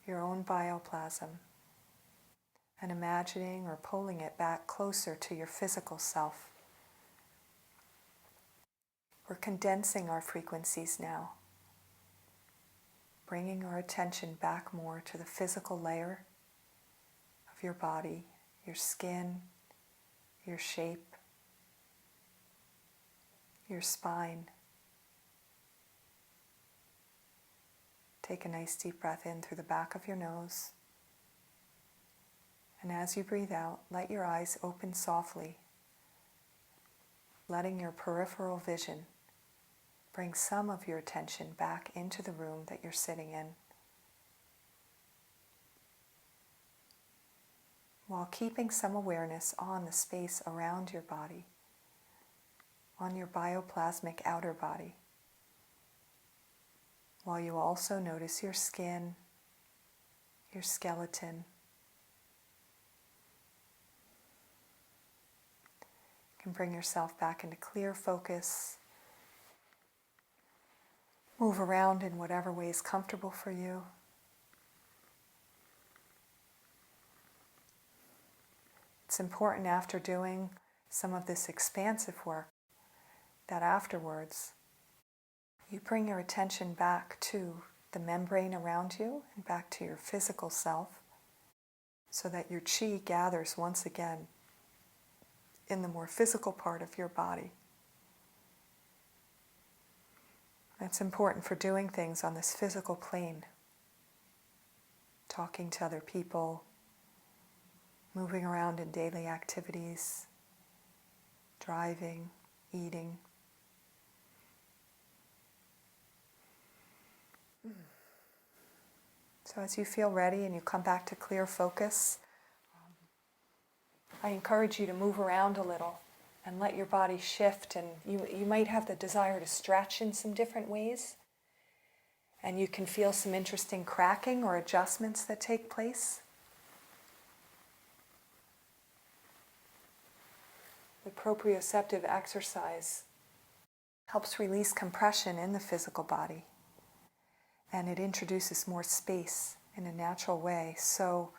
your own bioplasm, and imagining or pulling it back closer to your physical self. We're condensing our frequencies now, bringing our attention back more to the physical layer of your body, your skin, your shape, your spine. Take a nice deep breath in through the back of your nose. And as you breathe out, let your eyes open softly, letting your peripheral vision bring some of your attention back into the room that you're sitting in, while keeping some awareness on the space around your body, on your bioplasmic outer body, while you also notice your skin, your skeleton. You can bring yourself back into clear focus. Move around in whatever way is comfortable for you. It's important after doing some of this expansive work that afterwards you bring your attention back to the membrane around you and back to your physical self so that your chi gathers once again in the more physical part of your body. That's important for doing things on this physical plane. Talking to other people, moving around in daily activities, driving, eating. So as you feel ready and you come back to clear focus, I encourage you to move around a little and let your body shift, and you might have the desire to stretch in some different ways, and you can feel some interesting cracking or adjustments that take place. The proprioceptive exercise helps release compression in the physical body, and it introduces more space in a natural way. So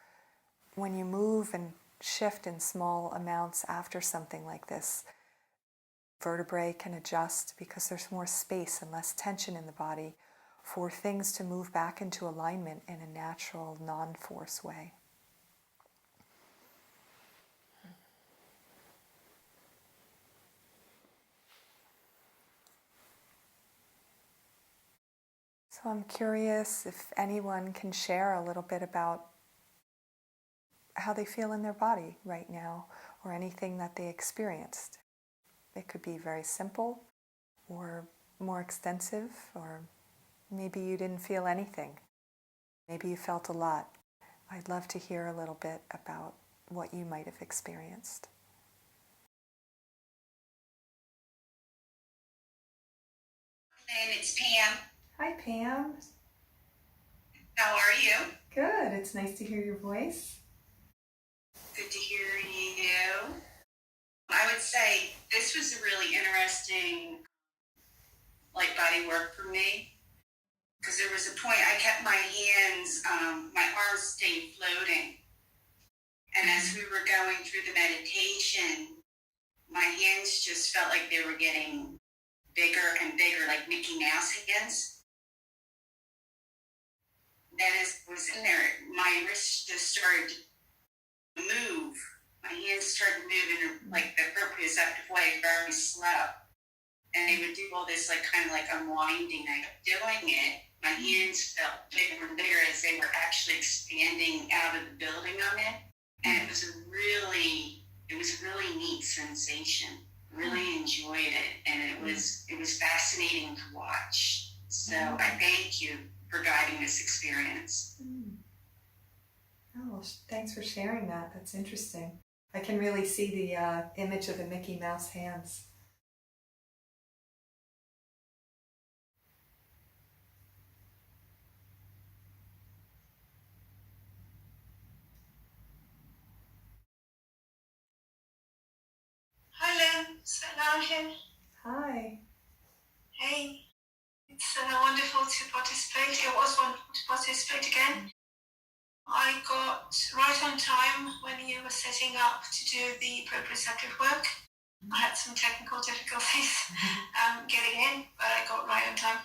when you move and shift in small amounts after something like this, vertebrae can adjust because there's more space and less tension in the body for things to move back into alignment in a natural, non-force way. So I'm curious if anyone can share a little bit about how they feel in their body right now, or anything that they experienced. It could be very simple or more extensive, or maybe you didn't feel anything. Maybe you felt a lot. I'd love to hear a little bit about what you might have experienced. And it's Pam. Hi, Pam. How are you? Good. It's nice to hear your voice. Good to hear you. I would say this was a really interesting body work for me, because there was a point I kept my hands, my arms stayed floating. And as we were going through the meditation, my hands just felt like they were getting bigger and bigger, like Mickey Mouse hands. Then as I was in there, my wrists just started to move. My hands started moving like the proprioceptive way, very slow. And they would do all this kind of unwinding. I kept doing it. My hands felt bigger and bigger as they were actually expanding out of the building I'm in. And it was a really neat sensation. Really enjoyed it, and it was fascinating to watch. So I thank you for guiding this experience. Oh, well, thanks for sharing that. That's interesting. I can really see the image of the Mickey Mouse hands. Hi, Lynn. Salam here. Hi. Hey. It's wonderful to participate. It was wonderful to participate again. I got right on time when you were setting up to do the proprioceptive work. I had some technical difficulties getting in, but I got right on time.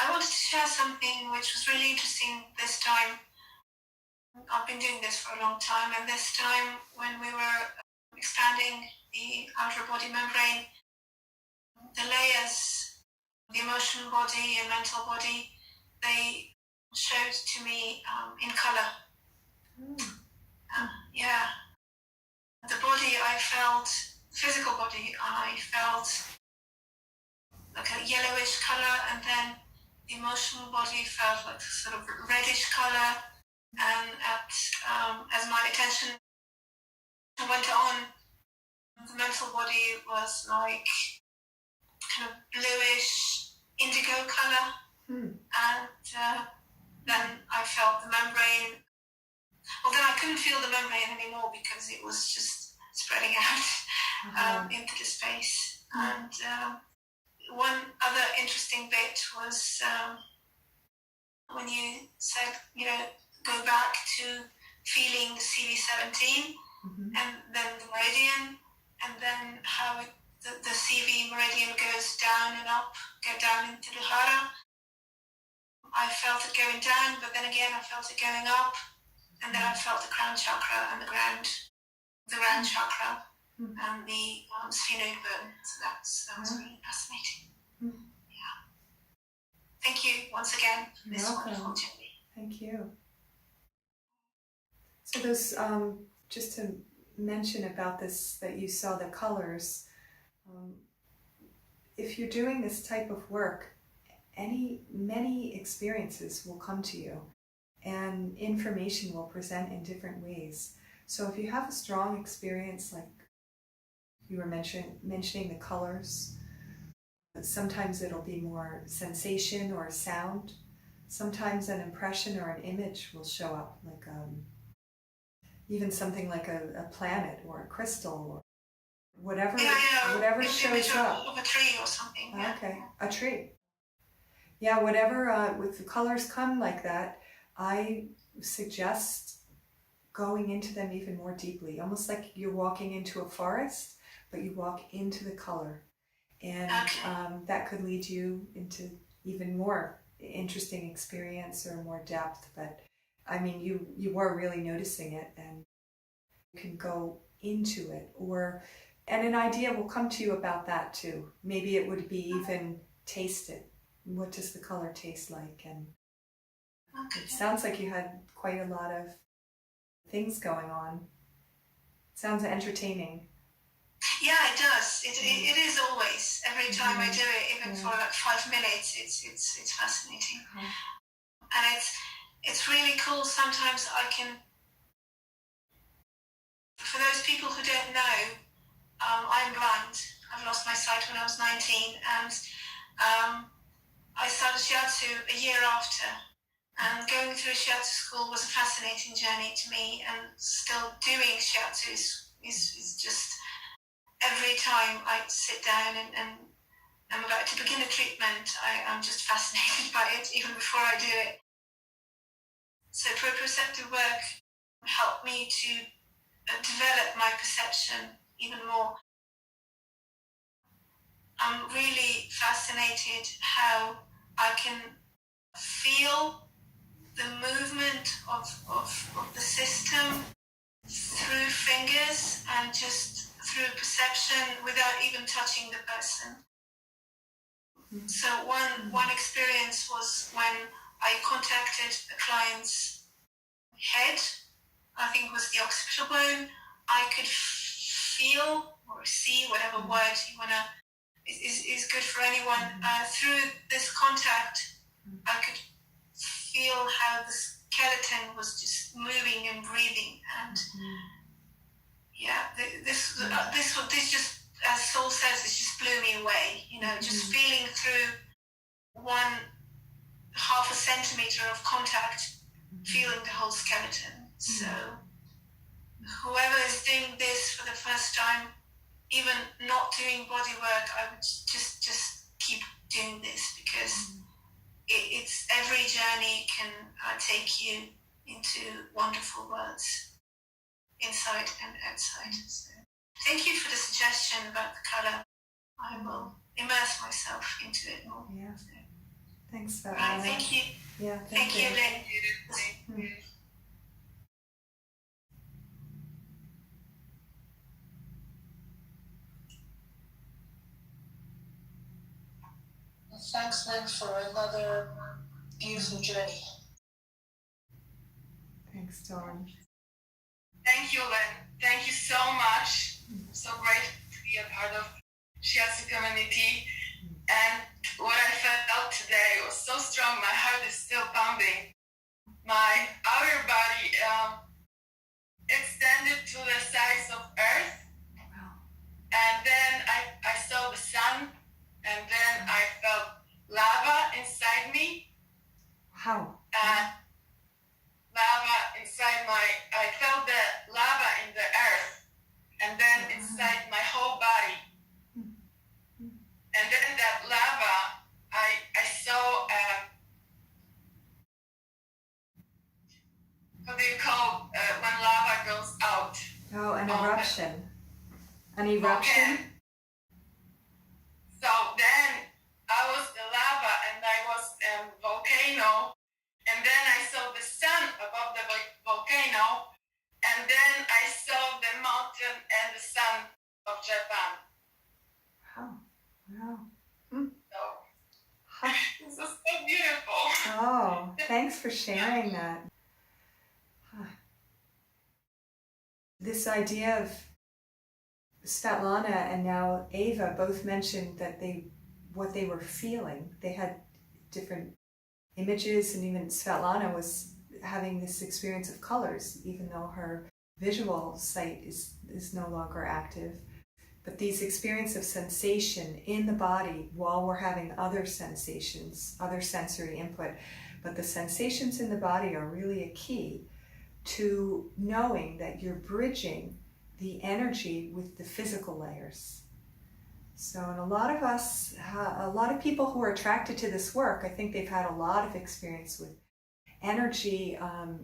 I wanted to share something which was really interesting this time. I've been doing this for a long time, and this time when we were expanding the outer body membrane, the layers, the emotional body and mental body, they showed to me in color. Yeah. The body I felt, physical body, I felt like a yellowish color, and then the emotional body felt like sort of reddish color. And as my attention went on, the mental body was like kind of bluish indigo color. And then I felt the membrane. Well, then I couldn't feel the membrane anymore because it was just spreading out into the space. And one other interesting bit was when you said, go back to feeling the CV17 and then the meridian, and then how the CV meridian goes down and up, go down into the hara. I felt it going down, but then again I felt it going up, and then I felt the crown chakra and the round chakra and the sphenoid bone. So that was really fascinating. Yeah. Thank you once again for this wonderful journey. Thank you. So those, just to mention about this, that you saw the colors, if you're doing this type of work, many experiences will come to you. and information will present in different ways. So if you have a strong experience, like you were mentioning the colors, sometimes it'll be more sensation or sound. Sometimes an impression or an image will show up, like even something like a planet or a crystal or whatever. Whatever shows up. Of a tree or something. Yeah. Okay, a tree. Yeah, whatever. With the colors come like that, I suggest going into them even more deeply, almost like you're walking into a forest, but you walk into the color, and that could lead you into even more interesting experience or more depth. But I mean, you are really noticing it, and you can go into it, and an idea will come to you about that too. Maybe it would be even taste it. What does the color taste like? And it sounds like you had quite a lot of things going on. Sounds entertaining. Yeah, it does. It is always. Every time I do it, even for like 5 minutes, it's fascinating. And it's really cool. Sometimes I can, for those people who don't know, I'm blind. I've lost my sight when I was 19, and I started shiatsu a year after. And going through shiatsu school was a fascinating journey to me, and still doing shiatsu is just, every time I sit down and I'm about to begin a treatment, I'm just fascinated by it, even before I do it. So proprioceptive work helped me to develop my perception even more. I'm really fascinated how I can feel the movement of the system through fingers and just through perception without even touching the person. So one experience was when I contacted a client's head, I think it was the occipital bone. I could feel or see, whatever word you want to, is good for anyone. Through this contact, I could feel how the skeleton was just moving and breathing, and this just, as Saul says, it just blew me away. Just feeling through 1/2 centimeter of contact, feeling the whole skeleton. So whoever is doing this for the first time, even not doing body work, I would just keep doing this, because it's every journey can take you into wonderful worlds, inside and outside. So, thank you for the suggestion about the color. I will immerse myself into it more. Yeah. Thanks for that. Thank you. Yeah. Thank you, Lynn. Thanks, Lynn, for another beautiful journey. Thanks, Dawn. Thank you, Lynn. Thank you so much. I'm so grateful to be a part of shiatsu community. And what I felt today was so strong. My heart is still pounding. My outer body extended to the size of Earth. Wow. And then I saw the sun. And then I felt lava inside me. Wow. Lava inside I felt the lava in the earth, and then inside my whole body. And then that lava, I saw, what do you call when lava goes out? Oh, an eruption. An eruption? Okay. So then I was the lava, and I was volcano, and then I saw the sun above the volcano, and then I saw the mountain and the sun of Japan. Wow. So this is so beautiful. Oh, thanks for sharing that. This idea of Svetlana and now Eva both mentioned that what they were feeling. They had different images, and even Svetlana was having this experience of colors, even though her visual sight is no longer active. But these experiences of sensation in the body while we're having other sensations, other sensory input. But the sensations in the body are really a key to knowing that you're bridging the energy with the physical layers. So, and a lot of us, a lot of people who are attracted to this work, I think they've had a lot of experience with energy,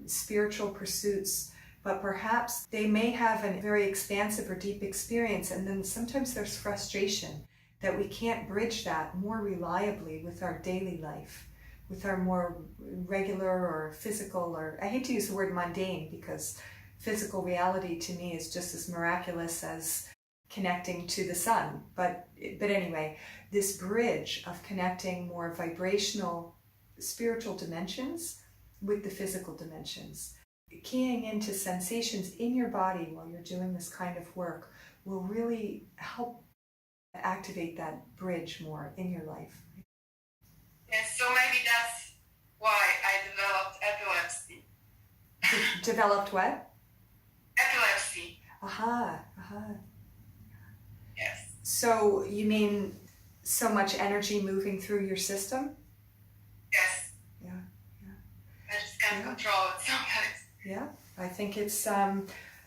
spiritual pursuits, but perhaps they may have a very expansive or deep experience, and then sometimes there's frustration that we can't bridge that more reliably with our daily life, with our more regular or physical, or I hate to use the word mundane, because physical reality to me is just as miraculous as connecting to the sun. But anyway, this bridge of connecting more vibrational spiritual dimensions with the physical dimensions, keying into sensations in your body while you're doing this kind of work will really help activate that bridge more in your life. Yes, so maybe that's why I developed epilepsy. Developed what? Epilepsy. Aha. Yes. So you mean so much energy moving through your system? Yes. Yeah. I just can't control it sometimes. Yeah, I think it's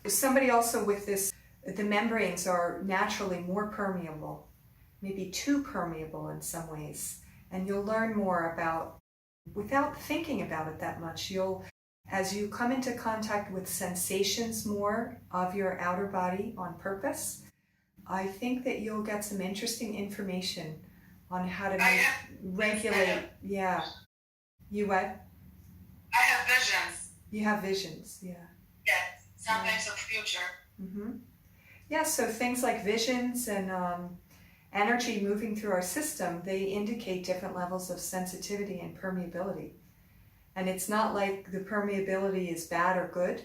somebody also with this, the membranes are naturally more permeable, maybe too permeable in some ways. And you'll learn more about, without thinking about it that much, as you come into contact with sensations more of your outer body on purpose, I think that you'll get some interesting information on how to regulate. Yeah. You what? I have visions. You have visions, yeah. Yes, sometimes of future. Mm-hmm. Yeah, so things like visions and energy moving through our system, they indicate different levels of sensitivity and permeability. And it's not like the permeability is bad or good,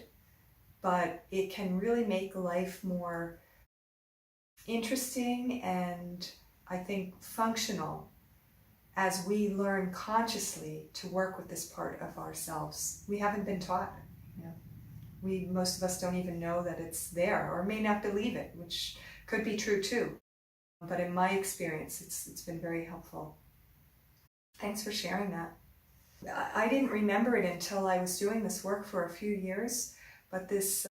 but it can really make life more interesting and, I think, functional as we learn consciously to work with this part of ourselves. We haven't been taught. Most of us don't even know that it's there, or may not believe it, which could be true too. But in my experience, it's been very helpful. Thanks for sharing that. I didn't remember it until I was doing this work for a few years, but this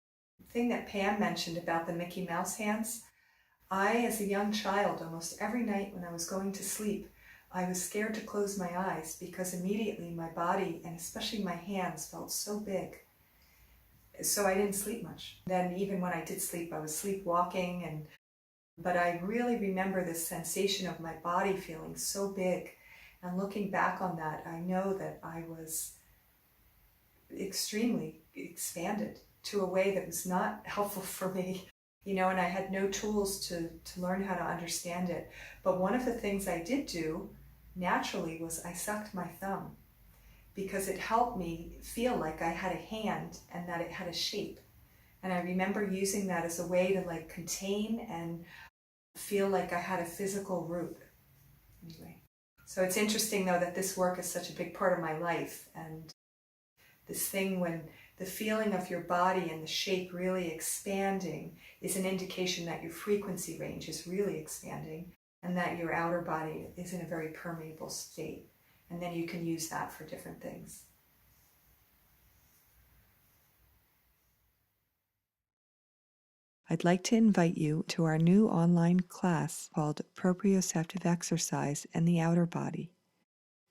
thing that Pam mentioned about the Mickey Mouse hands, as a young child, almost every night when I was going to sleep, I was scared to close my eyes because immediately my body, and especially my hands, felt so big. So I didn't sleep much. Then even when I did sleep, I was sleepwalking, but I really remember this sensation of my body feeling so big. And looking back on that, I know that I was extremely expanded to a way that was not helpful for me, and I had no tools to learn how to understand it. But one of the things I did do naturally was I sucked my thumb, because it helped me feel like I had a hand and that it had a shape. And I remember using that as a way to contain and feel like I had a physical root. Anyway, so it's interesting though that this work is such a big part of my life, and this thing when the feeling of your body and the shape really expanding is an indication that your frequency range is really expanding and that your outer body is in a very permeable state. And then you can use that for different things. I'd like to invite you to our new online class called Proprioceptive Exercise and the Outer Body.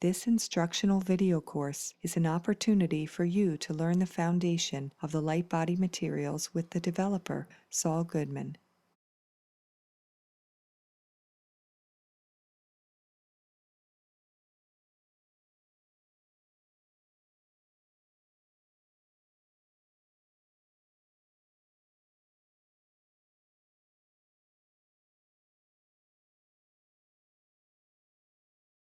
This instructional video course is an opportunity for you to learn the foundation of the light body materials with the developer, Saul Goodman.